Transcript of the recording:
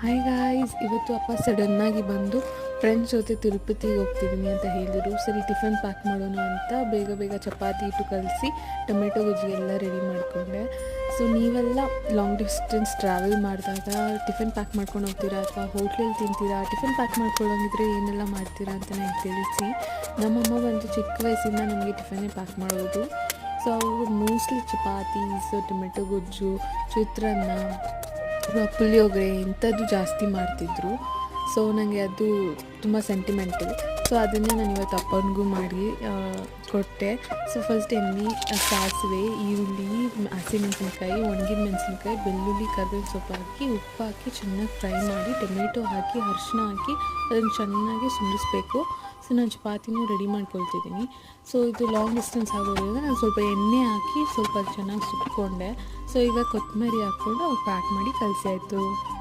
Hi guys, ಇವತ್ತು ಅಪ್ಪ ಸಡನ್ನಾಗಿ ಬಂದು ಫ್ರೆಂಡ್ಸ್ ಜೊತೆ ತಿರುಪತಿಗೆ ಹೋಗ್ತಿದ್ದೀನಿ ಅಂತ ಹೇಳಿದರು. ಸರಿ ಟಿಫನ್ ಪ್ಯಾಕ್ ಮಾಡೋಣ ಅಂತ ಬೇಗ ಬೇಗ ಚಪಾತಿ ಇಟ್ಟು ಕಲಸಿ ಟೊಮೆಟೊ ಗೊಜ್ಜಿ ಎಲ್ಲ ರೆಡಿ ಮಾಡಿಕೊಂಡೆ. ಸೊ ನೀವೆಲ್ಲ ಲಾಂಗ್ ಡಿಸ್ಟೆನ್ಸ್ ಟ್ರಾವೆಲ್ ಮಾಡಿದಾಗ ಟಿಫನ್ ಪ್ಯಾಕ್ ಮಾಡ್ಕೊಂಡು ಹೋಗ್ತೀರಾ ಅಥವಾ ಹೋಟ್ಲಲ್ಲಿ ತಿಂತೀರಾ? ಟಿಫನ್ ಪ್ಯಾಕ್ ಮಾಡ್ಕೊಳ್ಳೋಂಗಿದ್ರೆ ಏನೆಲ್ಲ ಮಾಡ್ತೀರಾ ಅಂತ ನನಗೆ ತಿಳಿಸಿ. ನಮ್ಮಮ್ಮ ಬಂದು ಚಿಕ್ಕ ವಯಸ್ಸಿಂದ ನಮಗೆ ಟಿಫನ್ನೇ ಪ್ಯಾಕ್ ಮಾಡೋದು. ಸೊ ಅವರು ಮೋಸ್ಟ್ಲಿ ಚಪಾತಿ, ಸೊ ಟೊಮೆಟೊ ಗೊಜ್ಜು, ಚಿತ್ರಾನ್ನ, ಪುಳಿಯೋಗರೆ ಇಂಥದ್ದು ಜಾಸ್ತಿ ಮಾಡ್ತಿದ್ರು. ಸೊ ನನಗೆ ಅದು ತುಂಬ ಸೆಂಟಿಮೆಂಟಲ್. ಸೊ ಅದನ್ನೇ ನಾನು ಇವತ್ತು ಅಪ್ಪನಿಗೂ ಮಾಡಿ ಕೊಟ್ಟೆ. ಸೊ ಫಸ್ಟ್ ಎಣ್ಣೆ, ಸಾಸಿವೆ, ಈರುಳ್ಳಿ, ಹಸಿಮೆಣಸಿನ್ಕಾಯಿ, ಒಣಗಿದ ಮೆಣಸಿನ್ಕಾಯಿ, ಬೆಳ್ಳುಳ್ಳಿ, ಕರ್ಬೇವಿನ ಸೊಪ್ಪು ಹಾಕಿ ಉಪ್ಪು ಹಾಕಿ ಚೆನ್ನಾಗಿ ಫ್ರೈ ಮಾಡಿ ಟೊಮೆಟೊ ಹಾಕಿ ಅರಿಶಿನ ಹಾಕಿ ಅದನ್ನು ಚೆನ್ನಾಗಿ ಸುಂಡಿಸ್ಬೇಕು. ಸೊ ನಾನು ಚಪಾತಿನೂ ರೆಡಿ ಮಾಡ್ಕೊಳ್ತಿದ್ದೀನಿ. ಸೊ ಇದು ಲಾಂಗ್ ಡಿಸ್ಟೆನ್ಸ್ ಆಗೋದ್ರಿಂದ ನಾನು ಸ್ವಲ್ಪ ಎಣ್ಣೆ ಹಾಕಿ ಸ್ವಲ್ಪ ಚೆನ್ನಾಗಿ ಸುಟ್ಕೊಂಡೆ. ಸೊ ಈಗ ಕೊತ್ತಂಬರಿ ಹಾಕ್ಕೊಂಡು ಪ್ಯಾಕ್ ಮಾಡಿ ಕಲಸಿ ಆಯಿತು.